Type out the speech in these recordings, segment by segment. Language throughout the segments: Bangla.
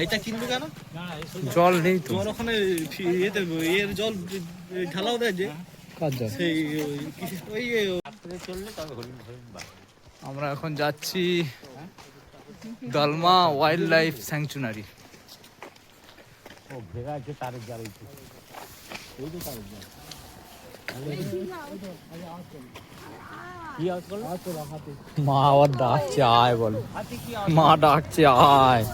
এটা কিনবে কেন? জল নেই তো তোমার ওখানে ইয়েতে এর জল ঢালাও দেয় যে কার জল? সেই ওই চললে তবে হরিণ আমরা এখন যাচ্ছি দলমা ওয়াইল্ড লাইফ স্যাংচুয়ারি। ও ভেড়া আছে তারের জাল ওই তো তারের জাল মা আবার ডাকছে আয় বল, মা ডাকছে আয়।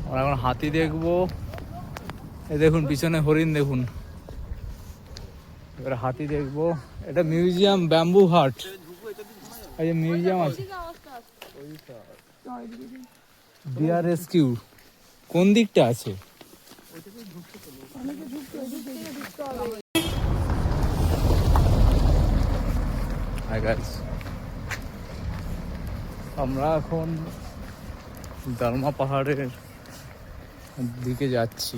আমরা এখন হাতি দেখবো। এই দেখুন পিছনে হরিণ দেখুন। এবার হাতি দেখবো। এটা মিউজিয়াম ব্যাম্বু হাট, এই যে মিউজিয়াম আছে। ডিয়ার রেস্কিউ কোন দিকটা আছে? আমরা এখন দলমা পাহাড়ের দিকে যাচ্ছি।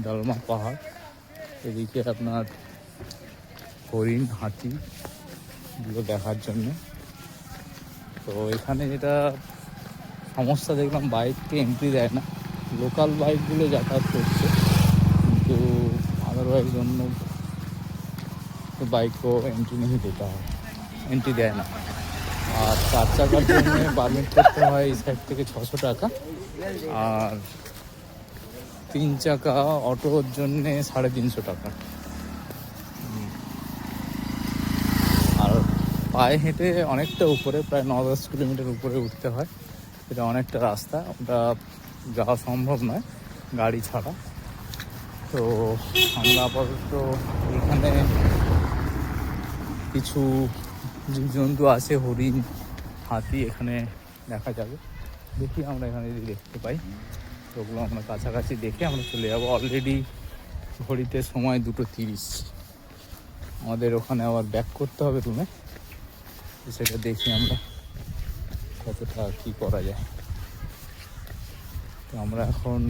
দলমা পাহাড় এদিকে আপনার হরিণ হাতি গুলো দেখার জন্য। তো এখানে যেটা সমস্যা দেখলাম, বাইককে এন্ট্রি দেয় না। লোকাল বাইকগুলো যাতায়াত করছে, কিন্তু আদারওয়াইজ অন্য বাইকও এন্ট্রি নিয়ে যেতে হয়, এন্ট্রি দেয় না। আর 4 চাকার জন্য পারমিট করতে হয় এই সাইড থেকে 600 টাকা, আর 3 চাকা অটোর জন্যে 350 টাকা। আর পায়ে হেঁটে অনেকটা উপরে, প্রায় 9-10 কিলোমিটার উপরে উঠতে হয়। এটা অনেকটা রাস্তা, ওটা যাওয়া সম্ভব নয় গাড়ি ছাড়া। তো আমরা আপাতত এখানে কিছু জীবজন্তু আছে, হরিণ হাতি এখানে দেখা যাবে। দেখি আমরা এখানে যদি দেখতে পাই, ওগুলো আমরা কাছাকাছি দেখে আমরা চলে যাবো। অলরেডি ঘড়িতে সময় 2:30। আমাদের ওখানে আবার ব্যাক করতে হবে রুমে, সেটা দেখি আমরা কতটা কি করা যায়। তো আমরা এখন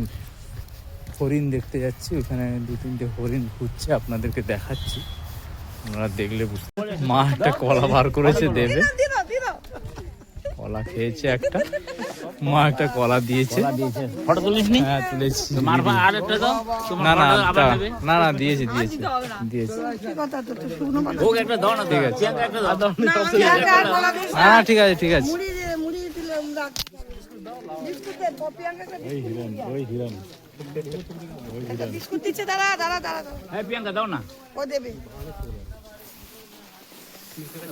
হরিণ দেখতে যাচ্ছি। ওখানে 2-3টে হরিণ ঘুরছে, আপনাদেরকে দেখাচ্ছি, আপনারা দেখলে বুঝতে। মা একটা কলা বার করেছে দেবে, কলা খেয়েছে একটা। মা একটা কলা দিয়েছে। ফটো তুলিস নি? হ্যাঁ তুলেছি। না না না না দিয়েছি দিয়েছি দিয়েছি। ওকে একটা দাও না, ঠিক আছে, একটা দাও হ্যাঁ ঠিক আছে ঠিক আছে। হ্যাঁ প্রিয়াঙ্কা দাও না, ও দেবে।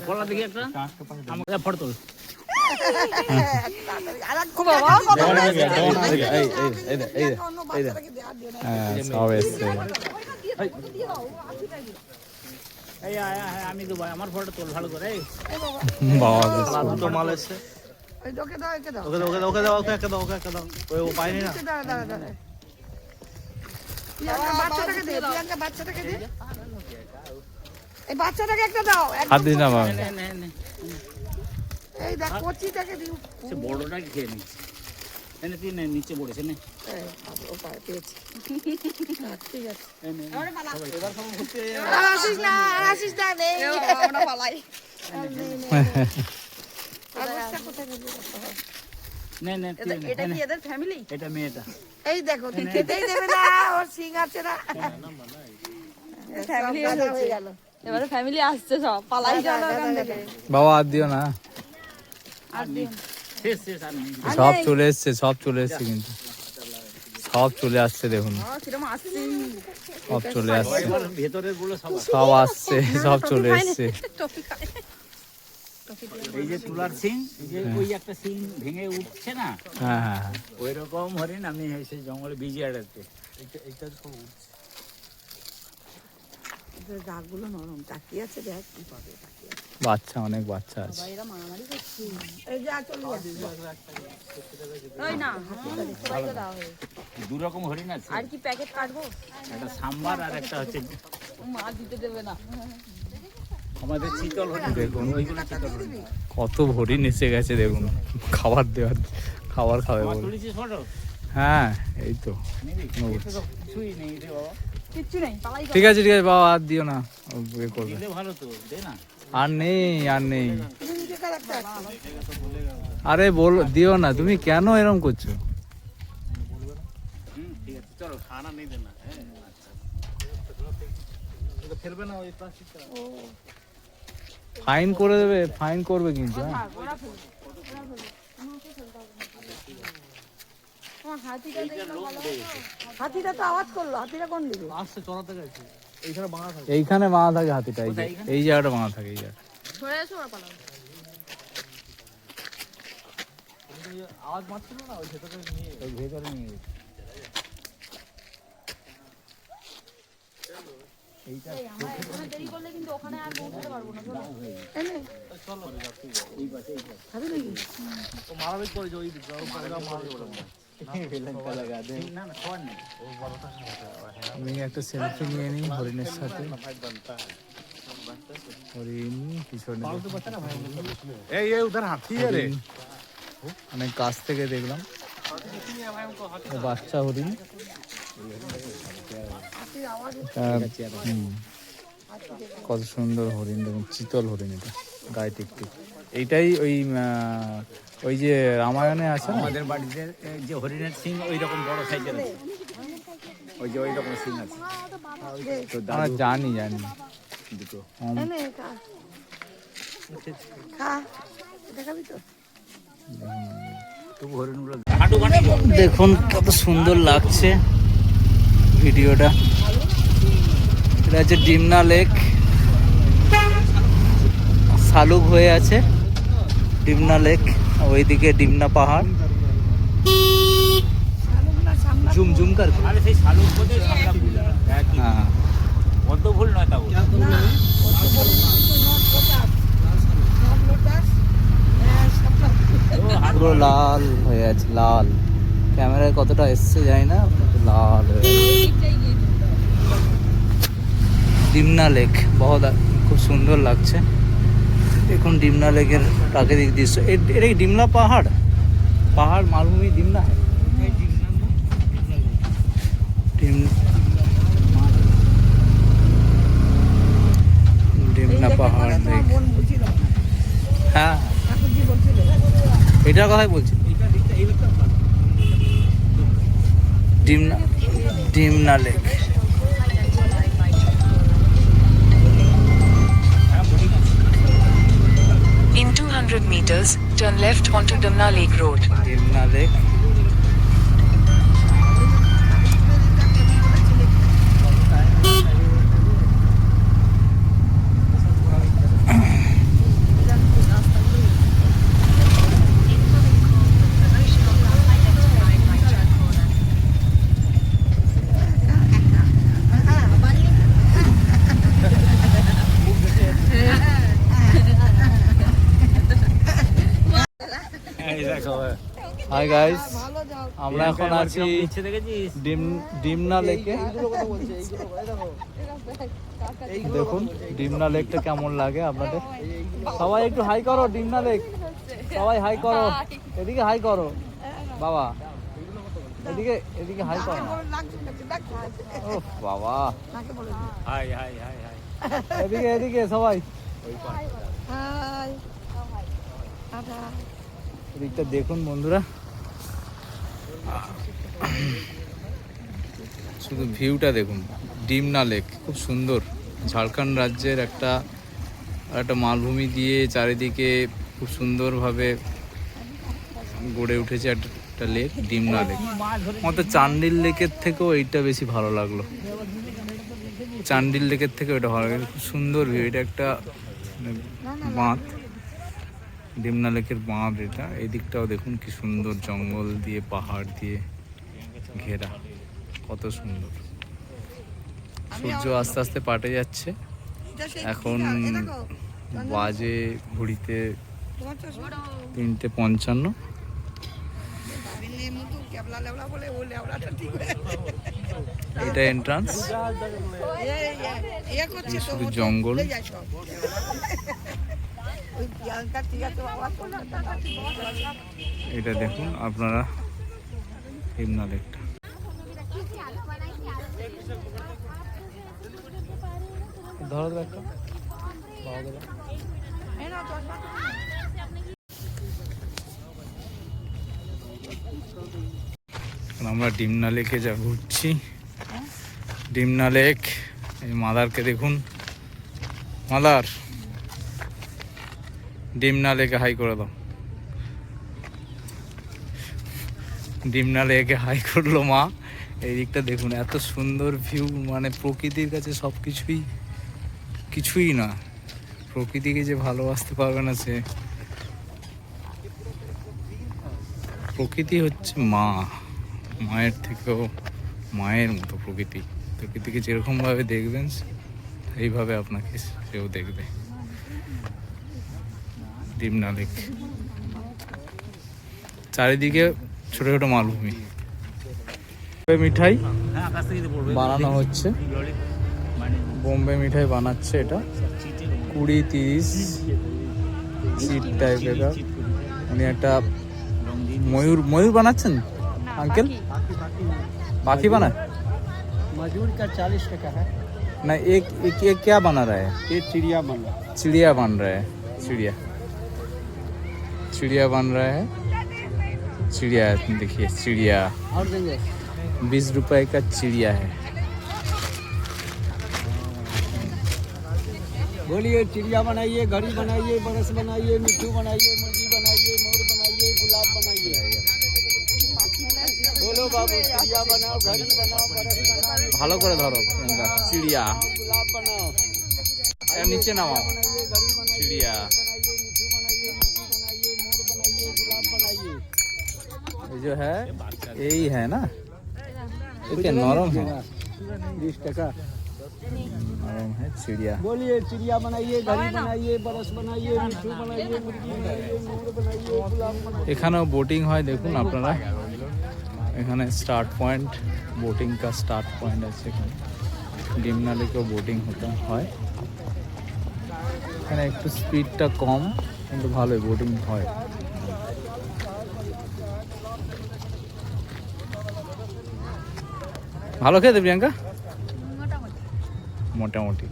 কলা দেখি একটা, আমাকে ফটো তুল। আমি তো ভাই আমার ফটো তোল ভালো করে। মাল এসছে, ওকে দাও ওকে দাও ওকে একটা দাও ওকে একটা দাও। ও পাইনি না। বাচ্চাটাকে দে, প্রিয়াঙ্কা বাচ্চাটাকে দে, এই বাচ্চাটাকে একটা দাও। হাত দিন না মা, এই দেখ কচিটাকে দিও। সে বড়টাকে খেয়ে নিচ্ছে। এনে তুই নে, নিচে পড়েছে নে। ও পায় পেয়েছে। ঠিক আছে। এবার সব ঘুরতে আসিস না নেই। আমরা পালাই। আগুসটা কোথায় গেল? নে নে, এটা কি এদের ফ্যামিলি? এটা মেয়েটা। এই দেখো তুই খেতেই দেবে না, ওর সিং আছে না। ফ্যামিলি হয়ে গেল। এবারে ফ্যামিলি আসছে, সব পালাই গেল এখান থেকে। বাবা আর দিও না, আর দিও না। শেষ সব চলে এসছে, সব চলে এসছে, কিন্তু সব চলে আসছে দেখুন, সব চলে আসছে, সব আসছে, সব চলে এসছে। এই যে তুলার সিং, এই যে ওই একটা সিং ভেঙে উঠছে না, হ্যাঁ হ্যাঁ ওই রকম হরিণ আমি সেই জঙ্গলে ভিজিয়ে আড়াতে। এইটা সব উঠছে, দাগগুলো নরম, তাকিয়ে আছে, দেখ কি পাবে। বাচ্চা, অনেক বাচ্চা আছে। দু রকম হরিণ আছে। আর কি প্যাকেট কাটবো? একটা সাম্বার আর একটা হচ্ছে মা দিতে দেবে না। আমাদের চিতল হরিণ দেখুন, কত হরিণ এসে গেছে দেখুন, খাবার দেওয়ার, খাবার খাবে বলে। হ্যাঁ এই তো, ঠিক আছে ঠিক আছে বাবা, আর দিও না, করবে ভালো তো, দে না। আর নেই আর নেই। আরে বল দিও না, তুমি কেন এরকম করছো? চলো খানা নেই দেনা। ফেলবে না ওই প্লাস্টিকটা, ফাইন করে দেবে, ফাইন করবে কিন্তু। হাতিটা তো আওয়াজ করলো, হাতিটা কোন দিকে আসছে চড়াতে গেছে। এইখানে বাঁধা থাকে, এইখানে বাঁধা থাকে হাতিটা, এই জায়গাটা বাঁধা থাকে, এই জায়গা। আওয়াজ মারছিল না, ওই ভেতরে নিয়ে গেছে। মারামারি করে যে ওই আমি একটা সেলফি নিয়ে নিই হরিণের সাথে। হরিণ পিছনে, হরিণ অনেক কাছ থেকে দেখলাম, বাচ্চা হরিণ। কত সুন্দর হরিণ দেখুন, চিতল হরিণ, এটা গায়ে টিকটিক। এইটাই ওই যে রামায়ণে আছে না, আমাদের বাড়িতে যে হরিণের সিং ওই রকম বড় সাইজের আছে, ওই যে ওই রকম সিং আছে। আমরা জানি দুটো তবু হরিণগুলো দেখুন কত সুন্দর লাগছে ভিডিওটা। এটা হচ্ছে ডিমনা লেক, শালুক হয়ে আছে ডিমনা লেক, ওইদিকে ডিমনা পাহাড়। জুম জুম কর, আরে সেই শালুক বোধে সামলা ভুল, হ্যাঁ অত ভুল নয় তাও। পুরো লাল হয়ে আছে, লাল। ক্যামেরায় কতটা এসছে যায় না, লাল হয়ে আছে। ডিমনা লেক বহুত খুব সুন্দর লাগছে। দেখুন ডিমনা লেকের প্রাকৃতিক দৃশ্য। এটা কি ডিমনা পাহাড়? পাহাড় মালভূমি ডিমনা है। ডিমনা পাহাড় লেক, হ্যাঁ এটার কথাই বলছি। Dimna Lake. In 200 meters, turn left onto Dimna Lake Road. Dimna Lake. Hi guys, আমরা এখন আছি ডিমনা লেকে। দেখুন ডিমনা লেকটা কেমন লাগে আপনাদের। সবাই একটু হাই করো, ডিমনা লেক সবাই হাই করো, এদিকে হাই করো বাবা, এদিকে হাই করো। ও বাবা, হাই হাই হাই হাই, এদিকে সবাই এদিকটা দেখুন বন্ধুরা, শুধু ভিউটা দেখুন। ডিমনা লেক খুব সুন্দর, ঝাড়খণ্ড রাজ্যের একটা মালভূমি দিয়ে চারিদিকে খুব সুন্দরভাবে গড়ে উঠেছে একটা লেক, ডিমনা লেক। আমাদের চান্ডিল লেকের থেকেও এইটা বেশি ভালো লাগলো, চান্ডিল লেকের থেকে ওইটা ভালো লাগে। খুব সুন্দর ভিউ, এটা একটা বাঁধ, ডিমনা লেকের বাঁধ এটা। এই দিকটাও দেখুন কি সুন্দর, জঙ্গল দিয়ে পাহাড় দিয়ে ঘেরা, কত সুন্দর। সূর্য আস্তে আস্তে পাটে যাচ্ছে, এখন বাজে ঘড়িতে 3:55। এটা এন্ট্রান্স, শুধু জঙ্গল। এটা দেখুন আপনারা ডিমনা লেকটা। ধরো একটা সবাইকে দাও। আমরা ডিমনা লেকে যা ঘুরছি, ডিমনা লেক। এই মাদারকে দেখুন, মাদার ডিমনা লেকে হাই করে দাও। ডিমনা লেকে হাই করলো মা। এই দিকটা দেখুন, এত সুন্দর ভিউ, মানে প্রকৃতির কাছে সব কিছুই না। প্রকৃতিকে যে ভালোবাসতে পারবে না সে, প্রকৃতি হচ্ছে মা, মায়ের থেকেও মায়ের মতো প্রকৃতি। প্রকৃতিকে যেরকমভাবে দেখবেন এইভাবে আপনাকে সেও দেখবে। ডিমনা লেক, চারিদিকে ছোট ছোট মালভূমি। মিঠাই বানানো হচ্ছে, বোম্বে মিঠাই বানাচ্ছে। এটা 20-30 সিট টাইপের। উনি একটা ময়ূর বানাচ্ছেন अंकल, पाखी बना मजदूर का 40 टका है। ना एक क्या बना रहा है? ये चिड़िया बन रहा है। चिड़िया बन रहा है, चिड़िया बन रहा है। चिड़िया देखिए, चिड़िया और देंगे 20 रुपए का चिड़िया है। बोलिए, चिड़िया बनाइए, घड़ी बनाइए, बरस बनाइए, मिट्टू बनाइए, मुर्गी बनाइए, मोर बनाइए, गुलाब बनाइए। बोलो बाबू, चिड़िया बनाओ, घड़ी बनाओ, बरस बनाओ, ভালো করে ধরো চিড়িয়া, गुलाब बनाओ, এর নিচে নামাও। बनाइए, घड़ी बनाइए, चिड़िया बनाइए, मिट्टू बनाइए, मुर्गी बनाइए, मोर बनाइए, गुलाब बनाइए। ये जो है यही है ना, ये क्या नरम है? 20 टका। नरम है चिड़िया। बोलिए, चिड़िया बनाइए, घड़ी बनाइए, बरस बनाइए, मिट्टू बनाइए, मुर्गी बनाइए, मोर बनाइए, गुलाब बनाइए। এখানেও বোটিং হয়, দেখুন আপনারা। এখানে স্টার্ট পয়েন্ট, বোটিং কা স্টার্ট পয়েন্ট আছে এখানে। ডিমনা লেকেও বোটিং হয়। এখানে একটু স্পিডটা কম, কিন্তু ভালোই বোটিং হয়। ভালো খেতে প্রিয়াঙ্কা? মোটামুটি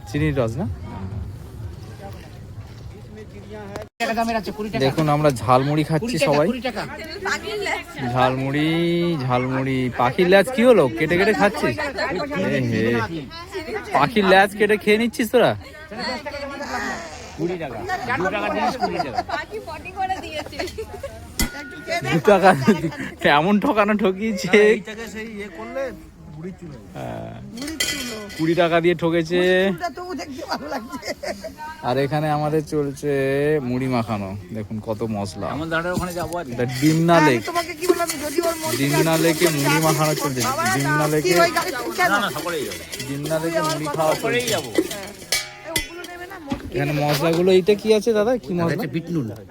চিনির রস না? দেখুন আমরা ঝালমুড়ি খাচ্ছি সবাই। ঝালমুড়ি। পাখির ল্যাজ কি হলো? কেটে কেটে খাচ্ছিস? হে, পাখির ল্যাজ কেটে খেয়ে নিচ্ছিস তোরা? 20 টাকা। 2 টাকা জিনিস 20 টাকা। 2 টাকা এমন ঠকানো ঠকিয়েছে। 20 টাকা দিয়ে ঠকেছে। আর এখানে আমাদের চলছে মুড়ি মাখানো। দেখুন কত মশলা। এটা ডিমনা লেক, ডিমনা লেকে মুড়ি মাখানো চলছে। ডিমনা লেকে মুড়ি খাওয়া চলছে। এখানে মশলাগুলো, এইটা কি আছে দাদা? কি মশলা?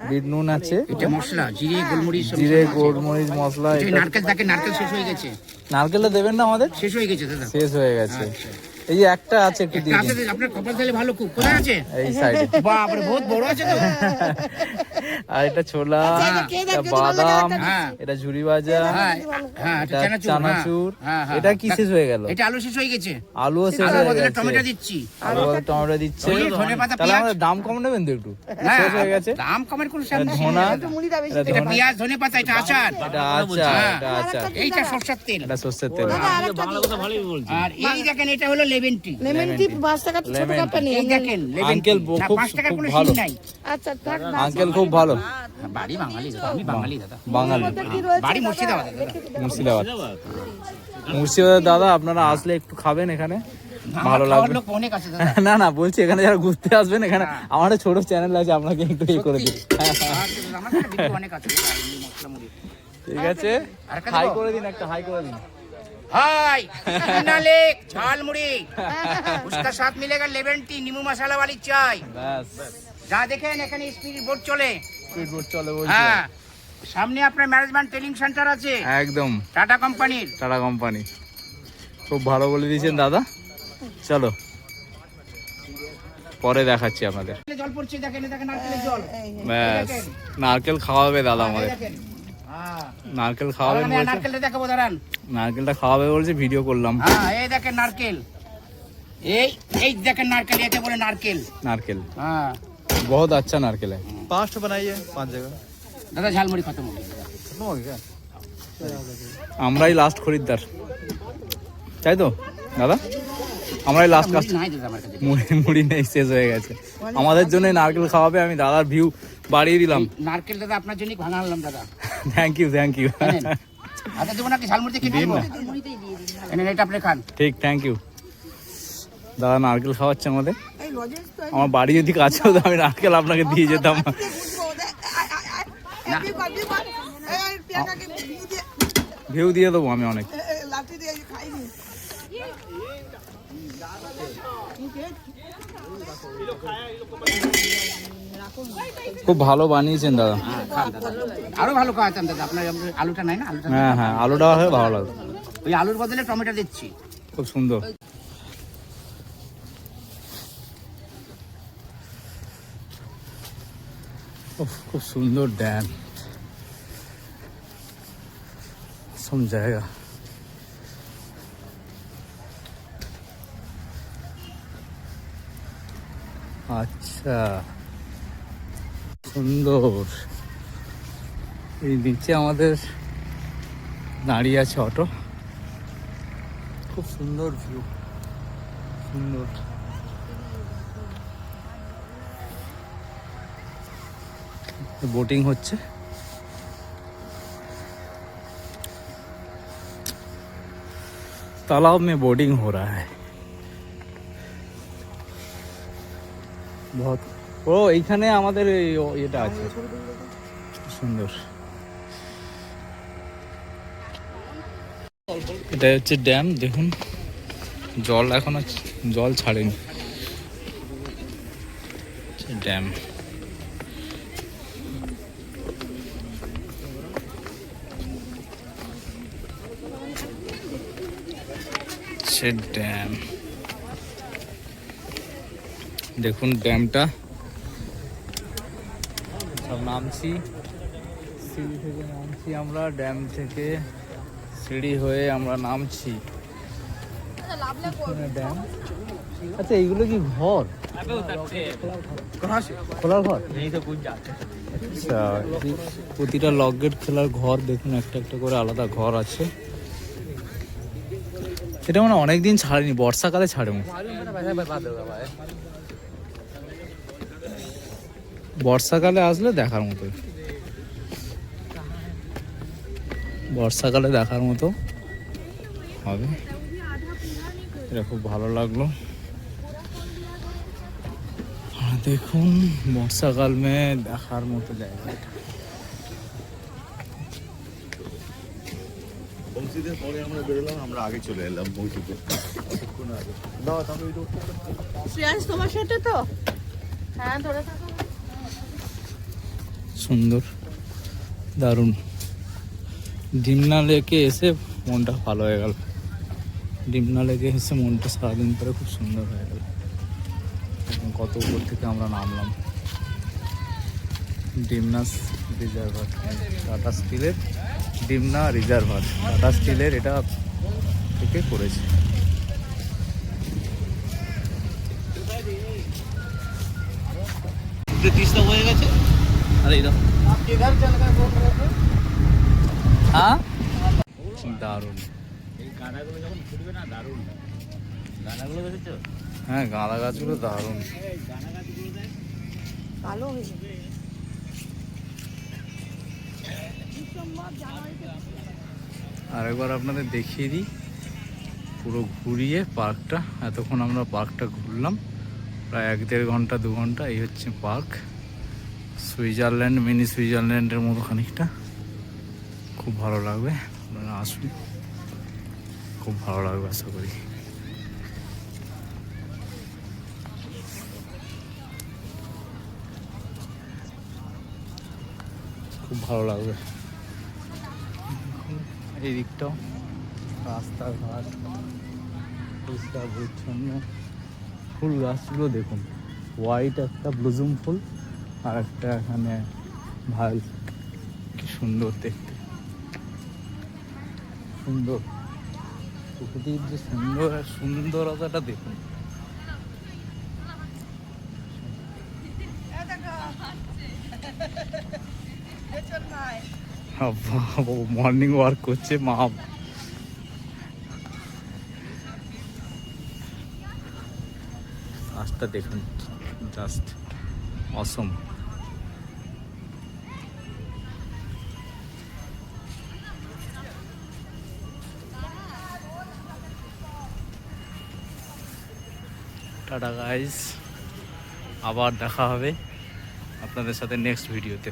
বিট নুন আছে, এটা মশলা, জিরে গোলমরিচ মশলা। নারকেল, দেখে নারকেল শেষ হয়ে গেছে। নারকেলটা দেবেন না আমাদের? শেষ হয়ে গেছে দাদা, শেষ হয়ে গেছে। এই যে একটা আছে, একটু দিয়ে দিন। আপনার কপাল তাহলে ভালো। খুব কোথায় আছে? এই সাইডে। বাপ রে, বহুত বড় আছে তো। আর এটা ছোলা, এটা বাদাম, এটা ঝুরি ভাজা, এটা চানাচুর। এটা কি শেষ হয়ে গেল? এটা আলু শেষ হয়ে গেছে। আলুও শেষ হয়ে গেছে। টমেটো দিচ্ছি, আলু আর টমেটো দিচ্ছে। তাহলে আমাদের দাম কম নেবেন তো একটু? শেষ হয়ে গেছে। দাম কমের কোনো ধনা, এটা পেঁয়াজ, ধনে পাতা, এটা আচার, এটা আচার, এইটা সরষের তেল, এটা সরষের তেল। আর এই দেখেন, এটা হলো লেমন টি। আঙ্কেল খুব ভালো। আচ্ছা থাক না। আঙ্কেল খুব ভালো। বাড়ি বাঙালি দাদা, আমি বাঙালি দাদা। বাঙালি, বাড়ি মুর্শিদাবাদ দাদা। মুর্শিদাবাদ দাদা, আপনারা আসলে একটু খাবেন এখানে, ভালো লাগবে। লোক অনেক আছে দাদা। না না, বলছি এখানে যারা ঘুরতে আসবেন, এখানে আমার ছোট চ্যানেল আছে, আপনাকে একটু ইয়ে করে দিই। আমার কাছে ভিডিও অনেক আছে। মশলা মুড়ি ঠিক আছে, হাই করে দিন, একটা হাই করে দিন। हाय लेक झालमुड़ी, उसका साथ मिलेगा लेमन टी, नींबू मसाला वाली चाय। ব্যাস, যা দেখেন এখানে স্পিড বোট চলে। স্পিড বোট চলে বলছি। হ্যাঁ, সামনে আপনার ম্যানেজমেন্ট ট্রেনিং সেন্টার আছে, একদম টাটা কোম্পানির। Tata company. খুব ভালো বলে দিয়েছেন দাদা। চলো পরে দেখাচ্ছি আপনাদের। জল পড়ছে, দেখেন দেখেন নারকেলের জল। ব্যাস, নারকেল খাওয়াবে দাদা আমাদের। দেখেন, হ্যাঁ, নারকেল খাওয়াবেন বলছে। নারকেলটা দেখাবো দাঁড়ান। নারকেলটা খাওয়াবে বলছে, ভিডিও করলাম। হ্যাঁ, এই দেখেন নারকেল, এই এই দেখেন নারকেল, এতে বলে নারকেল। नारकेल হ্যাঁ बहुत अच्छा नारकेल है। 5 बनाइए 5 जगह। দাদা ঝালমুড়ি খতম হয়ে গেছে। खत्म हो गया। আমরাই লাস্ট খরিদ্দার, তাই তো দাদা? আমরাই লাস্ট কাস্ট। নাই দাদা আমার কাছে। মুড়ি নেই, শেষ হয়ে গেছে। আমাদের জন্য নারকেল খাওয়াবে, আমি দাদার ভিউ বাড়িয়ে দিলাম। নারকেল দাদা আপনার জন্যই ভাঙা আনলাম দাদা। Thank you thank you. আচ্ছা দেবো নাকি ঝালমুড়িতে কি দিন নেবো? না। এনেন এটা আপনি খান। ঠিক, থ্যাংক ইউ। দাদা নারকেল খাওয়াচ্ছে আমাদের। এই লজেন্স তো আমার বাড়ি যদি কাছে হতো আমি নারকেল আপনাকে দিয়ে যেতাম। ভিউ দিয়ে দেবো আমি অনেক। লাঠি দিয়ে খাইনি। খুব ভালো বানিয়েছেন দাদা। খান দাদা। আরো ভালো খাওয়াতাম দাদা, আপনার আলুটা নাই না? আলুটা হ্যাঁ হ্যাঁ, আলুটা হয়ে ভালো লাগবে। ওই আলুর বদলে টমেটো দিচ্ছি। খুব সুন্দর। উফ, খুব সুন্দর ড্যাম, সব জায়গা। আচ্ছা, সুন্দর। এই নিচে আমাদের দাঁড়িয়ে আছে অটো। খুব সুন্দর ভিউ, সুন্দর। बोटिंग হচ্ছে। तालाब में बोटिंग हो रहा है। बहुत ও এইখানে আমাদের এটা আছে, সুন্দর। এটা হচ্ছে ড্যাম, দেখুন জল এখনো জল ছাড়েনি। ড্যাম ড্যাম দেখুন, ড্যামটা সব নামছি, সিঁড়ি থেকে নামছি আমরা, ড্যাম থেকে সিঁড়ি হয়ে আমরা নামছি। ড্যাম। আচ্ছা এইগুলো কি ঘর? খোলার ঘর? আচ্ছা, প্রতিটা লক গেট খোলার ঘর দেখুন, একটা একটা করে আলাদা ঘর আছে। এটা মানে অনেকদিন ছাড়েনি, বর্ষাকালে ছাড়ে। বর্ষাকালে আসলে দেখার মতো, বর্ষাকালে দেখার মতো হবে। এটা খুব ভালো লাগলো। দেখুন বর্ষাকাল মে দেখার মতো জায়গা। বংশীদের পরে আমরা বেরোলাম, আমরা আগে চলে এলাম বংশীতে। শ্রেয়াস তোমার সাথে তো? হ্যাঁ ধরে থাকো। সুন্দর, দারুণ। ডিমনা লেকে এসে মনটা ভালো হয়ে গেল। ডিমনা লেকে এসে মনটা সারাদিন পরে খুব সুন্দর হয়ে গেল। কত উপর থেকে আমরা নামলাম। ডিমনাস রিজার্ভার, টাটা স্টিলের ডিমনা রিজার্ভার, টাটা স্টিলের এটা থেকে করেছে। তিস্তা হয়ে গেছে। আরে হ্যাঁ, দারুণ। এই গাঁদাগুলো যখন ফুটবে না, দারুণ গাঁদাগুলো দেখেছো? হ্যাঁ, গাঁদা গাছগুলো দারুণ। কালো হয়ে যাবে। আরেকবার আপনাদের দেখিয়ে দিই পুরো ঘুরিয়ে পার্কটা। এতক্ষণ আমরা পার্কটা ঘুরলাম প্রায় 1-1.5 ঘন্টা 2 ঘন্টা। এই হচ্ছে পার্ক, সুইজারল্যান্ড, মিনি সুইজারল্যান্ডের মতো খানিকটা। খুব ভালো লাগবে, আপনারা আসুন, খুব ভালো লাগবে আশা করি। খুব ভালো লাগবে। এই দিকটাও রাস্তাঘাট পরিষ্কার পরিচ্ছন্ন। ফুল গাছগুলো দেখুন, হোয়াইট একটা ব্লুজুম ফুল, আর একটা এখানে ভাল, কি সুন্দর দেখতে, সুন্দর। প্রকৃতির যে সুন্দরতাটা দেখুন, মর্নিং ওয়ার্ক করছে মা। রাস্তা দেখুন, জাস্ট অসম। টাটা গাইস, আবার দেখা হবে আপনাদের সাথে নেক্সট ভিডিওতে।